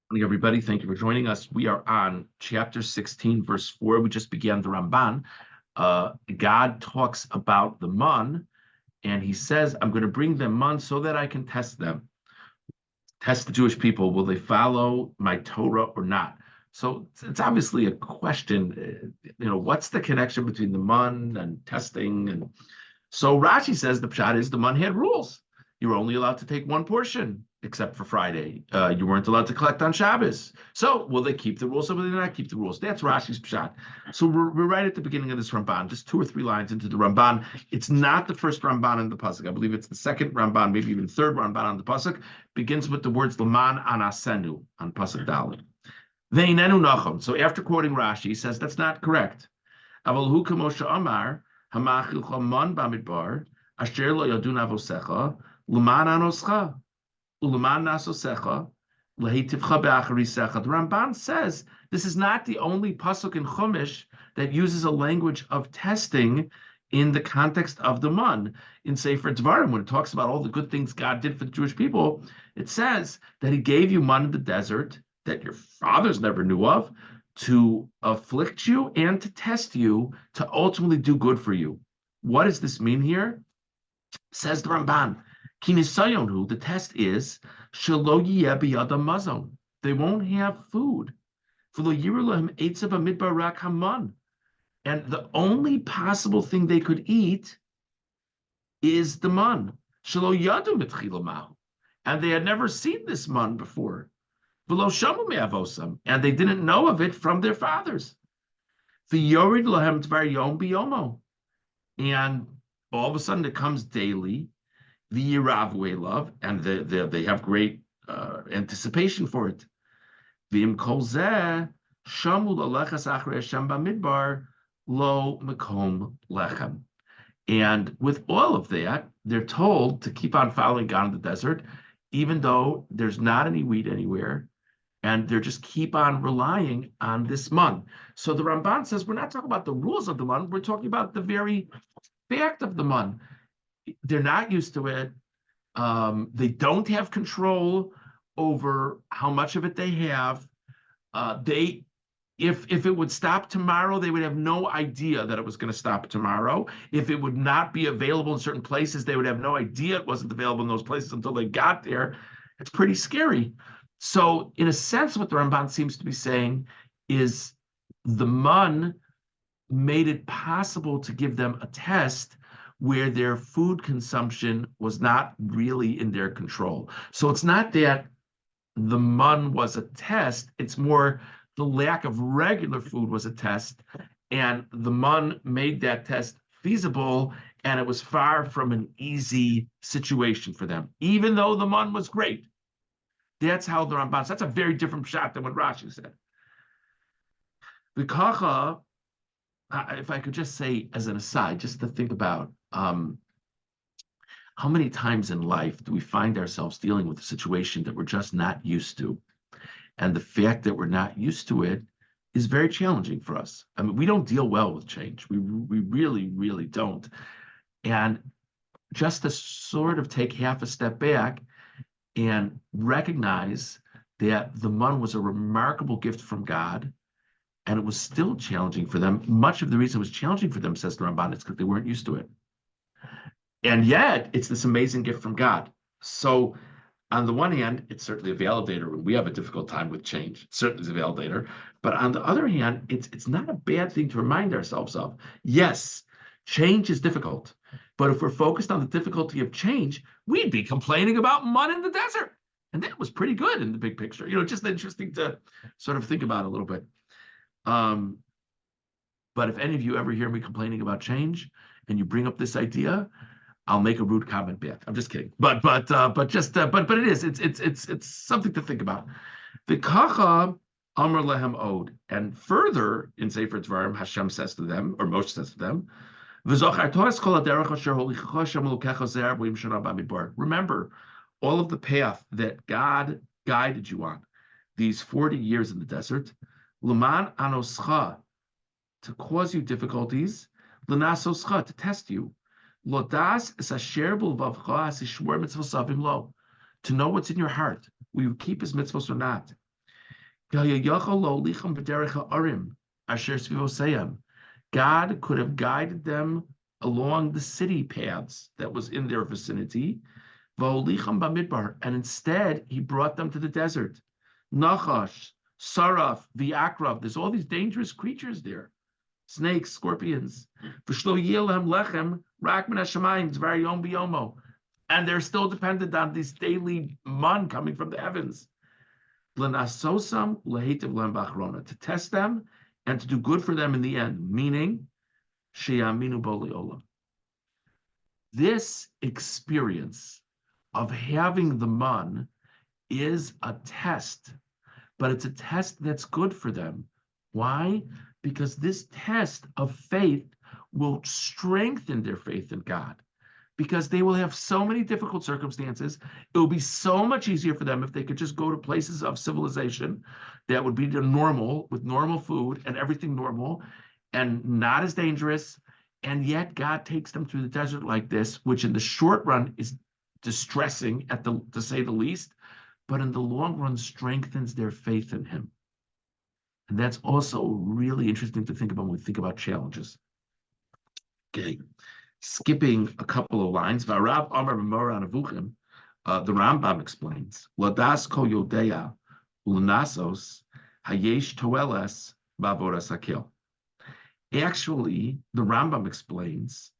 Morning, everybody. Thank you for joining us. We are on chapter 16, verse 4. We just began the Ramban. God talks about the man, and he says, I'm going to bring them man so that I can test them. Test the Jewish people. Will they follow my Torah or not? So it's obviously a question. What's the connection between the man and testing? And so Rashi says the pshat is the man had rules. You were only allowed to take one portion, except for Friday. You weren't allowed to collect on Shabbos. So will they keep the rules or will they not keep the rules? That's Rashi's pshat. So we're right at the beginning of this Ramban, just 2 or 3 lines into the Ramban. It's not the first Ramban in the pasuk. I believe it's the second Ramban, maybe even third Ramban on the pasuk. Begins with the words Laman anasenu on pasuk Dalet. Veinenu nachon. So after quoting Rashi, he says that's not correct. Aval hu kamosha amar hamachilcha man bamidbar asher lo yadun avosecha l'man anoscha u'leman nasosecha lehitivcha be'acharisecha. The Ramban says this is not the only pasuk in Chumash that uses a language of testing in the context of the man. In Sefer Dvarim, when it talks about all the good things God did for the Jewish people, it says that He gave you man in the desert that your fathers never knew of, to afflict you and to test you, to ultimately do good for you. What does this mean here? Says the Ramban, Kinisayonu, the test is, Shelo yeh biyadam mazon. They won't have food. V'lo yiru lahem eitzav hamidbar rak haman. And the only possible thing they could eat is the man. Shelo yadu mitchila mahu. And they had never seen this man before. V'lo shamu me'avosam. And they didn't know of it from their fathers. V'yorid lahem dvar yom biyomo. And all of a sudden it comes daily. V'yiravu love, and they have great anticipation for it. V'im kol zeh shamu lalechas achrei Hashem bamidbar lo mekom lechem. And with all of that, they're told to keep on following God in the desert, even though there's not any wheat anywhere, and they're just keep on relying on this man. So the Ramban says we're not talking about the rules of the man, we're talking about the very fact of the man. They're not used to it. They don't have control over how much of it they have. If it would stop tomorrow, they would have no idea that it was going to stop tomorrow. If it would not be available in certain places, they would have no idea it wasn't available in those places until they got there. It's pretty scary. So, in a sense, what the Ramban seems to be saying is the man made it possible to give them a test where their food consumption was not really in their control. So it's not that the man was a test, it's more the lack of regular food was a test, and the man made that test feasible, and it was far from an easy situation for them, even though the man was great. That's how the Ramban, so that's a very different shot than what Rashi said. The Kacha, if I could just say as an aside, just to think about how many times in life do we find ourselves dealing with a situation that we're just not used to? And the fact that we're not used to it is very challenging for us. I mean, we don't deal well with change. We really, really don't. And just to sort of take half a step back and recognize that the man was a remarkable gift from God, and it was still challenging for them. Much of the reason it was challenging for them, says the Ramban, is because they weren't used to it. And yet, it's this amazing gift from God. So, on the one hand, it's certainly a validator when we have a difficult time with change. It certainly is a validator. But on the other hand, it's not a bad thing to remind ourselves of. Yes, change is difficult. But if we're focused on the difficulty of change, we'd be complaining about mud in the desert. And that was pretty good in the big picture. Just interesting to sort of think about a little bit. But if any of you ever hear me complaining about change and you bring up this idea, I'll make a rude comment back. I'm just kidding. But it is. It's something to think about. The kacha amar lehem od. And further in Sefer Dvarim, Hashem says to them, or Moshe says to them, remember all of the path that God guided you on these 40 years in the desert, L'man anoscha, to cause you difficulties, L'nasoscha, to test you, Lodas is asher b'lvavcha asishmor mitzvosavim lo, to know what's in your heart, will you keep his mitzvos or not? God could have guided them along the city paths that was in their vicinity, and instead he brought them to the desert. Nachash, Saraf, Viakrav, there's all these dangerous creatures there. Snakes, scorpions. And they're still dependent on this daily man coming from the heavens. To test them and to do good for them in the end, meaning this experience of having the man is a test, but it's a test that's good for them. Why? Because this test of faith will strengthen their faith in God, because they will have so many difficult circumstances. It will be so much easier for them if they could just go to places of civilization that would be normal, with normal food and everything normal and not as dangerous. And yet God takes them through the desert like this, which in the short run is distressing to say the least, but in the long run strengthens their faith in him. And that's also really interesting to think about when we think about challenges. Okay, skipping a couple of lines. Varav Amar B'Mora Anavuchim, the Rambam explains, Ladas Kol Yodea Ulnasos Hayesh Toeles Bavodas Hakil. Actually, the Rambam explains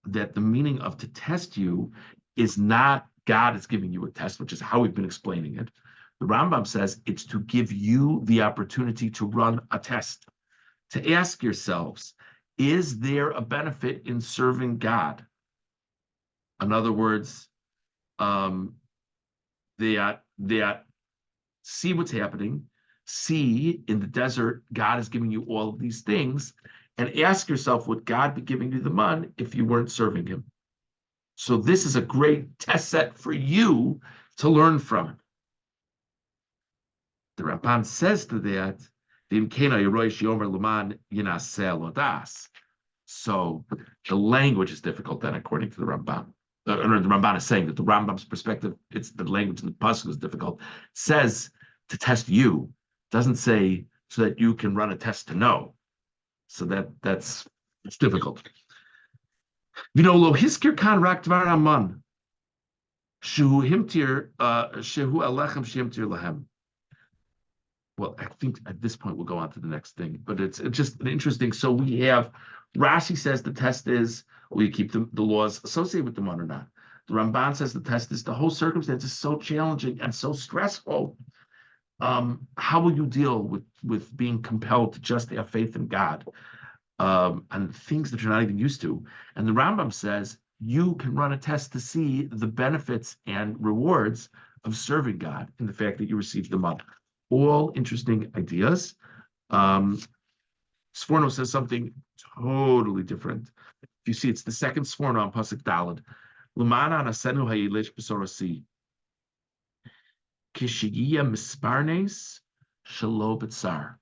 that the meaning of to test you is not God is giving you a test, which is how we've been explaining it. The Rambam says it's to give you the opportunity to run a test, to ask yourselves, is there a benefit in serving God? In other words, that see what's happening, see in the desert, God is giving you all of these things, and ask yourself, would God be giving you the man if you weren't serving him? So this is a great test set for you to learn from. The Ramban says to that, so the language is difficult then, according to the Ramban. The Ramban is saying that the Rambam's perspective, it's the language in the pasuk is difficult. It says to test you, doesn't say so that you can run a test to know. So it's difficult. Lo hiskir kan rak dvar aman, shehu himtir, shehu alechem shehimtir lahem. Well, I think at this point we'll go on to the next thing, but it's just an interesting. So we have Rashi says the test is will you keep the laws associated with the man or not? The Ramban says the test is the whole circumstance is so challenging and so stressful. How will you deal with being compelled to just have faith in God and things that you're not even used to? And the Rambam says you can run a test to see the benefits and rewards of serving God in the fact that you received the money. All interesting ideas. Sforno says something totally different. If you see, it's the second Sforno on Pasuk Dalad. L'mana nasenu hayilish b'sorasi. Kishigia misparnes shalo b'tzar.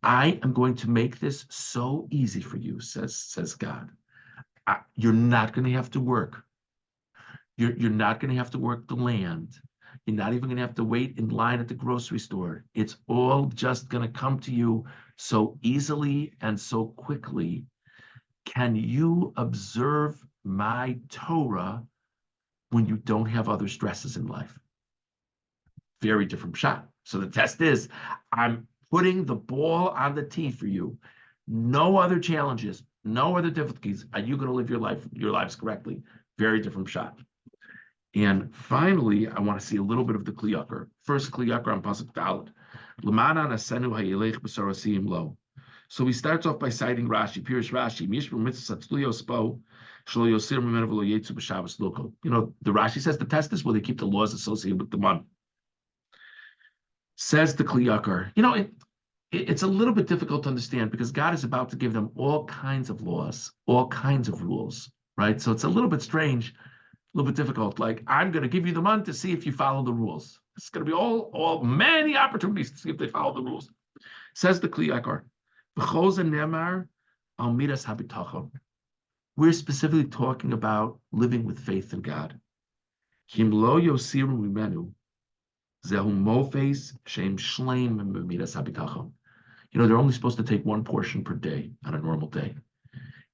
I am going to make this so easy for you, says God. You're not going to have to work. You're not going to have to work the land. You're not even going to have to wait in line at the grocery store. It's all just going to come to you so easily and so quickly. Can you observe my Torah when you don't have other stresses in life? Very different shot. So the test is, I'm putting the ball on the tee for you. No other challenges, no other difficulties. Are you going to live your lives correctly? Very different shot. And finally, I want to see a little bit of the Kliyakar. First Kliyakar on Pasuk Daled. L'mana nasenu hayelech b'sarasim lo. So he starts off by citing Rashi, Pirish Rashi, Mishra mitzvah satzliyos po, shlo yosir mimenu v'lo yetzu b'shavas loko. The Rashi says the test is will they keep the laws associated with the month. Says the Kliyakar. It's a little bit difficult to understand because God is about to give them all kinds of laws, all kinds of rules, right? So it's a little bit strange, a little bit difficult. Like, I'm going to give you the month to see if you follow the rules. It's going to be all many opportunities to see if they follow the rules. Says the Kliyakar. We're specifically talking about living with faith in God. Zehu mofes shem shleim b'midas habitachon. They're only supposed to take one portion per day on a normal day.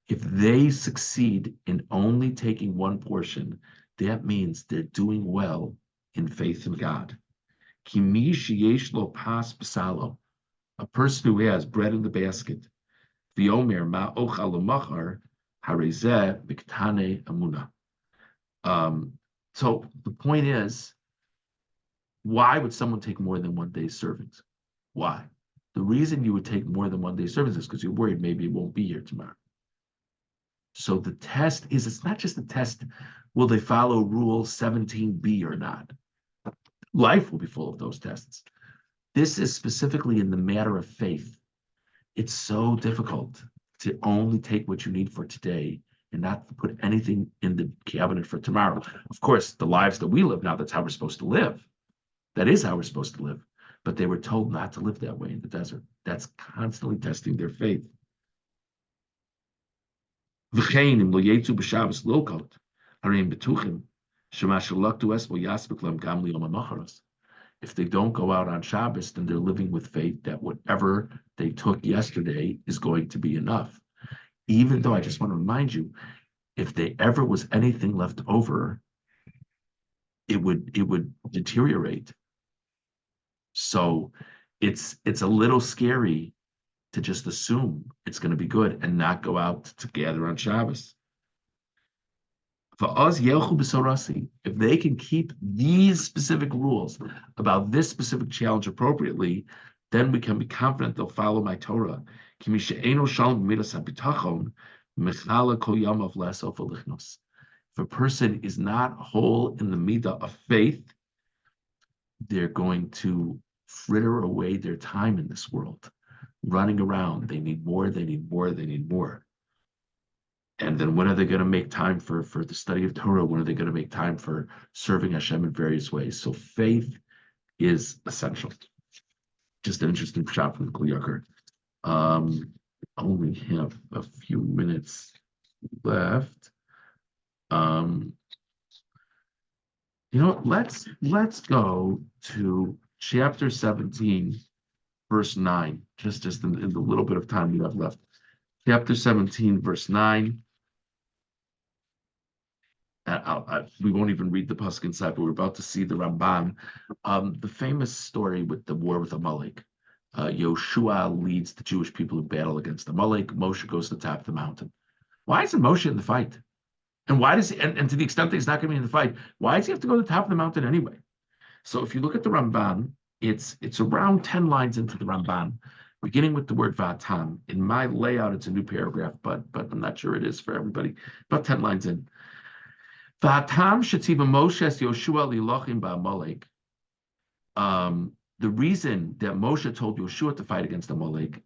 If they succeed in only taking one portion, that means they're doing well in faith in God. Kimi sheyesh lo pas b'salo, a person who has bread in the basket, v'omer ma ochal l'machar harezeh b'ktane amuna. So the point is, why would someone take more than one day's servings? Why? The reason you would take more than one day's servings is because you're worried maybe it won't be here tomorrow. So the test is, it's not just a test, will they follow rule 17b or not? Life will be full of those tests. This is specifically in the matter of faith. It's so difficult to only take what you need for today and not to put anything in the cabinet for tomorrow. Of course, the lives that we live now, that's how we're supposed to live. That is how we're supposed to live. But they were told not to live that way in the desert. That's constantly testing their faith. If they don't go out on Shabbos, then they're living with faith that whatever they took yesterday is going to be enough. Even though I just want to remind you, if there ever was anything left over, it would deteriorate. So it's a little scary to just assume it's going to be good and not go out to gather on Shabbos. If they can keep these specific rules about this specific challenge appropriately, then we can be confident they'll follow my Torah. If a person is not whole in the midah of faith, they're going to fritter away their time in this world, running around. They need more, they need more, they need more. And then when are they going to make time for the study of Torah? When are they going to make time for serving Hashem in various ways? So faith is essential. Just an interesting shot from the Kli Yakar. Only have a few minutes left. Let's go to chapter 17, verse 9. Just in the little bit of time we have left. Chapter 17, verse 9. We won't even read the pasuk inside, but we're about to see the Ramban. The famous story with the war with Amalek. Yoshua leads the Jewish people in battle against Amalek. Moshe goes to the top of the mountain. Why isn't Moshe in the fight? And why does he, and to the extent that he's not going to be in the fight, why does he have to go to the top of the mountain anyway? So if you look at the Ramban, it's around 10 lines into the Ramban, beginning with the word Vatan. In my layout, it's a new paragraph, but I'm not sure it is for everybody. About 10 lines in. V'atam shetziva Moshe es Yoshua lilochim ba'Amalek. The reason that Moshe told Yoshua to fight against Amalek,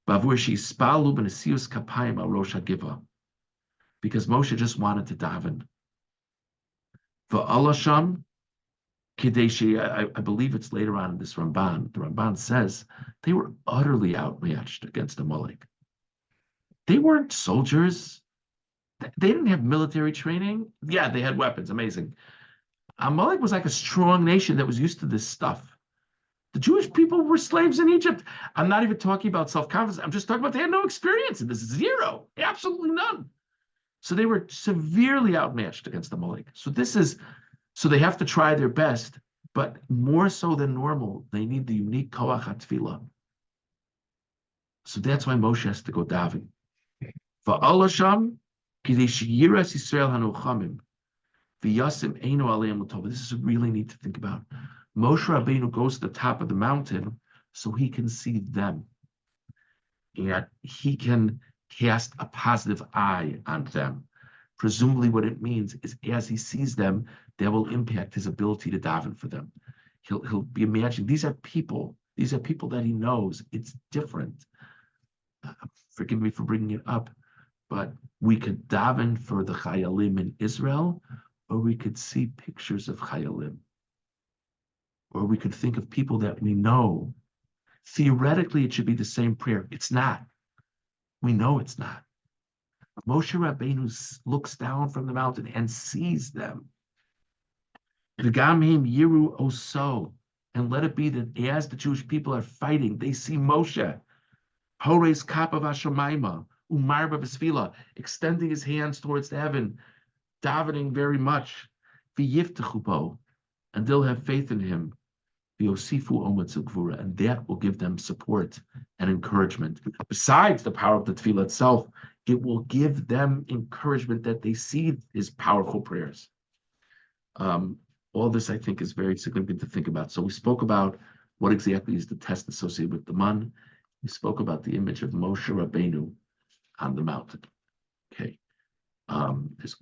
bavur sheispalu b'nesius kapayim al rosh hagiva, because Moshe just wanted to daven. V'alasham kideshi, I believe it's later on in this Ramban. The Ramban says they were utterly outmatched against Amalek. They weren't soldiers. They didn't have military training. Yeah, they had weapons. Amazing. Amalek was like a strong nation that was used to this stuff. The Jewish people were slaves in Egypt. I'm not even talking about self-confidence. I'm just talking about they had no experience in this. Zero. Absolutely none. So they were severely outmatched against Amalek. So they have to try their best, but more so than normal, they need the unique koach hatfilah. So that's why Moshe has to go daven. Va'alasham this is really neat to think about. Moshe Rabbeinu goes to the top of the mountain so he can see them. And he can cast a positive eye on them. Presumably what it means is as he sees them, that will impact his ability to daven for them. He'll be imagining, these are people that he knows. It's different. Forgive me for bringing it up, but we could daven for the Chayalim in Israel, or we could see pictures of Chayalim. Or we could think of people that we know. Theoretically, it should be the same prayer. It's not. We know it's not. Moshe Rabbeinu looks down from the mountain and sees them. V'gam him yiru oso. And let it be that as the Jewish people are fighting, they see Moshe, Hores Kapav Hashemayma, Umarba V'Sfila, extending his hands towards the heaven, davening very much, V'yiftechu, and they'll have faith in him, V'yosifu Ometzu Gvura, and that will give them support and encouragement. Besides the power of the tefillah itself, it will give them encouragement that they see his powerful prayers. All this, I think, is very significant to think about. So we spoke about what exactly is the test associated with the man. We spoke about the image of Moshe Rabbeinu on the mountain. Okay. There's